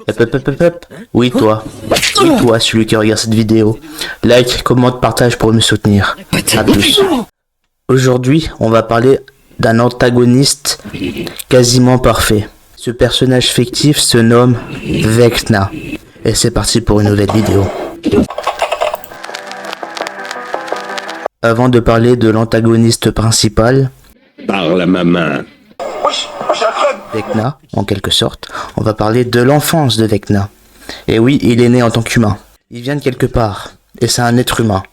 Hop, hop, hop, hop, hop. Oui, toi. Oui, toi, celui qui regarde cette vidéo. Like, commente, partage pour me soutenir. À plus. Aujourd'hui, on va parler d'un antagoniste quasiment parfait. Ce personnage fictif se nomme Vecna. Et c'est parti pour une nouvelle vidéo. Avant de parler de l'antagoniste principal, Parle à ma main. Vecna, en quelque sorte, on va parler de l'enfance de Vecna. Et oui, il est né en tant qu'humain. Il vient de quelque part, et c'est un être humain.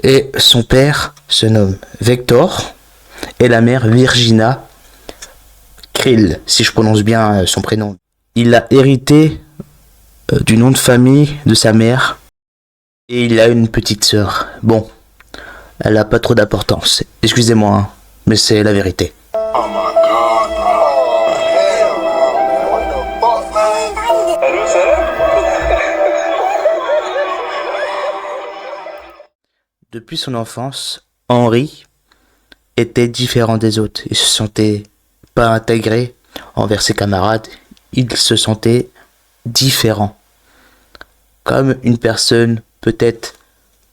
Et son père se nomme Vector, et la mère Virginia Krill, si je prononce bien son prénom. Il a hérité du nom de famille de sa mère, et il a une petite sœur. Bon, elle a pas trop d'importance, excusez-moi, hein, mais c'est la vérité. Depuis son enfance, Henry était différent des autres. Il se sentait pas intégré envers ses camarades. Il se sentait différent. Comme une personne peut-être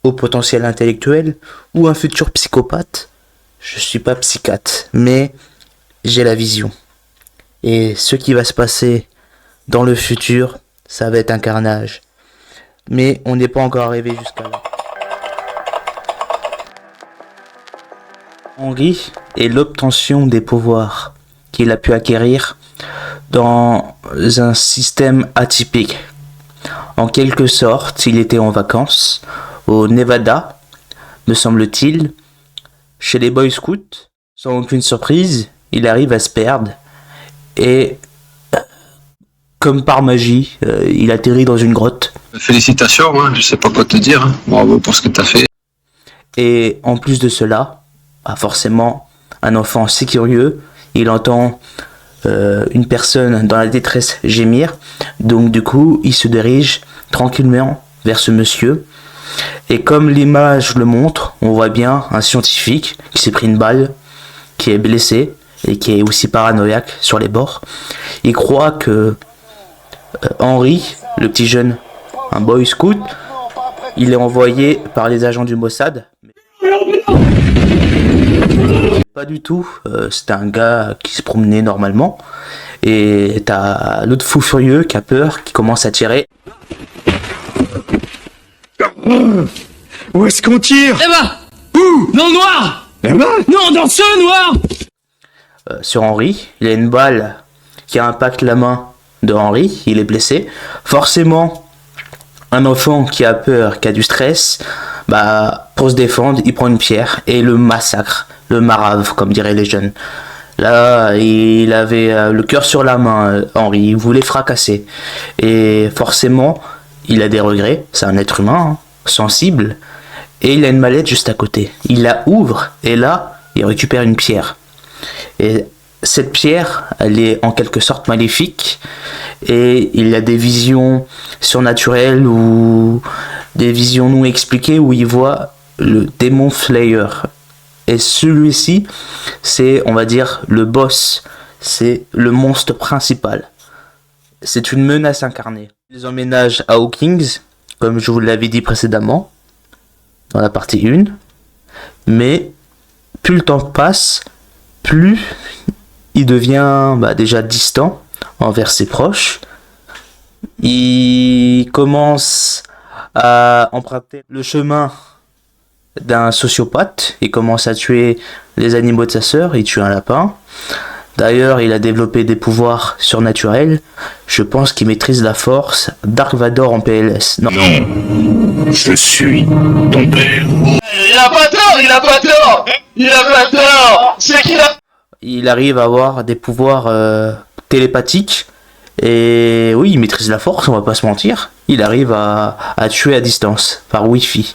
au potentiel intellectuel ou un futur psychopathe. Je suis pas psychiatre, mais j'ai la vision. Et ce qui va se passer dans le futur, ça va être un carnage. Mais on n'est pas encore arrivé jusqu'à là. Henry est l'obtention des pouvoirs qu'il a pu acquérir dans un système atypique. En quelque sorte, il était en vacances au Nevada, me semble-t-il, chez les Boy Scouts. Sans aucune surprise, il arrive à se perdre et, comme par magie, il atterrit dans une grotte. Félicitations, hein, je sais pas quoi te dire, hein. Bravo pour ce que t'as fait. Et en plus de cela, forcément, un enfant si curieux, il entend une personne dans la détresse gémir, donc du coup, il se dirige tranquillement vers ce monsieur. Et comme l'image le montre, on voit bien un scientifique qui s'est pris une balle, qui est blessé et qui est aussi paranoïaque sur les bords. Il croit que Henry, le petit jeune, un boy scout, il est envoyé par les agents du Mossad. Pas du tout, c'était un gars qui se promenait normalement. Et t'as l'autre fou furieux qui a peur, qui commence à tirer. Où est-ce qu'on tire? Là-bas! Où? Dans le noir! Là-bas? Non, dans ce noir! Sur Henry, il y a une balle qui impacte la main de Henry, il est blessé. Forcément, un enfant qui a peur, qui a du stress, pour se défendre, il prend une pierre et le massacre, le marave, comme diraient les jeunes. Là, il avait le cœur sur la main, Henry, il voulait fracasser. Et forcément, il a des regrets, c'est un être humain, hein, sensible, et il a une mallette juste à côté. Il la ouvre, et là, il récupère une pierre. Et cette pierre, elle est en quelque sorte maléfique, et il a des visions surnaturelles ou des visions non expliquées où il voit le démon Slayer. Et celui-ci, c'est, on va dire, le boss, c'est le monstre principal. C'est une menace incarnée. Il les emménage à Hawkins, comme je vous l'avais dit précédemment, dans la partie 1. Mais plus le temps passe, plus il devient déjà distant envers ses proches. Il commence à emprunter le chemin d'un sociopathe. Il commence à tuer les animaux de sa sœur. Il tue un lapin. D'ailleurs, il a développé des pouvoirs surnaturels. Je pense qu'il maîtrise la force. Dark Vador en PLS. Non, Je suis ton père. Il a pas tort! Il a pas tort! Il a pas tort! C'est qu'il a... il arrive à avoir des pouvoirs télépathiques. Et oui, il maîtrise la force, on va pas se mentir. Il arrive à tuer à distance, par Wi-Fi.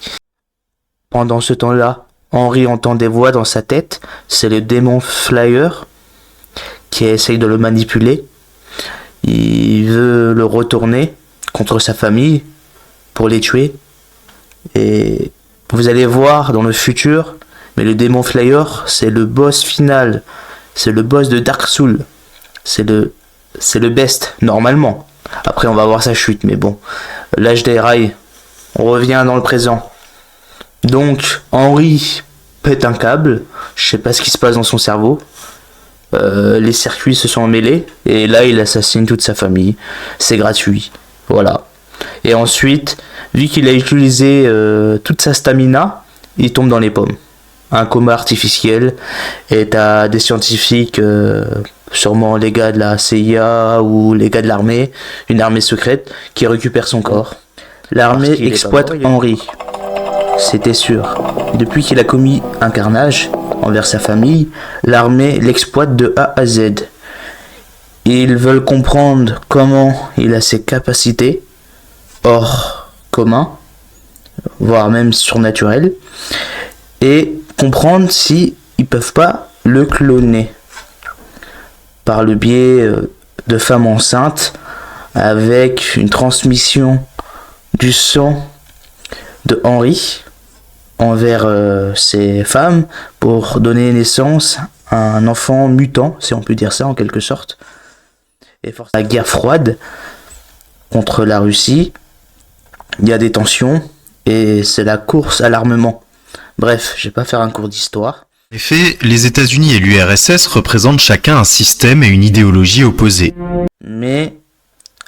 Pendant ce temps-là, Henry entend des voix dans sa tête. C'est le démon Flyer qui essaye de le manipuler. Il veut le retourner contre sa famille pour les tuer. Et vous allez voir dans le futur, mais le démon Flyer, c'est le boss final. C'est le boss de Dark Souls. C'est le best, normalement. Après, on va voir sa chute, mais bon. L'âge des rails, on revient dans le présent. Donc, Henry pète un câble. Je sais pas ce qui se passe dans son cerveau. Les circuits se sont emmêlés. Et là, il assassine toute sa famille. C'est gratuit. Voilà. Et ensuite, vu qu'il a utilisé toute sa stamina, il tombe dans les pommes. Un coma artificiel. Et t'as des scientifiques, sûrement les gars de la CIA ou les gars de l'armée, une armée secrète, qui récupère son corps. L'armée exploite Henry. C'était sûr. Depuis qu'il a commis un carnage envers sa famille, l'armée l'exploite de A à Z. Ils veulent comprendre comment il a ses capacités hors commun, voire même surnaturelles, et comprendre si ils peuvent pas le cloner par le biais de femmes enceintes avec une transmission du sang de Henry envers ces femmes pour donner naissance à un enfant mutant, si on peut dire ça en quelque sorte. Et force à la guerre froide contre la Russie, il y a des tensions et c'est la course à l'armement. Bref, je vais pas faire un cours d'histoire. En effet, les États-Unis et l'URSS représentent chacun un système et une idéologie opposés. Mais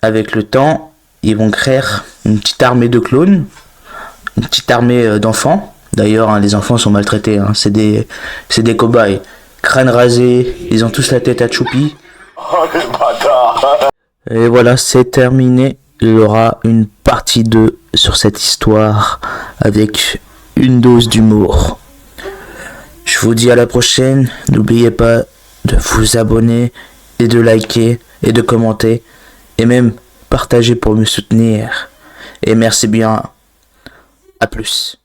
avec le temps, ils vont créer une petite armée de clones, une petite armée d'enfants. D'ailleurs, hein, les enfants sont maltraités, hein. C'est des cobayes. Crâne rasé, ils ont tous la tête à choupi. Et voilà, c'est terminé. Il y aura une partie 2 sur cette histoire avec une dose d'humour. Je vous dis à la prochaine. N'oubliez pas de vous abonner et de liker et de commenter et même partager pour me soutenir. Et merci bien. À plus.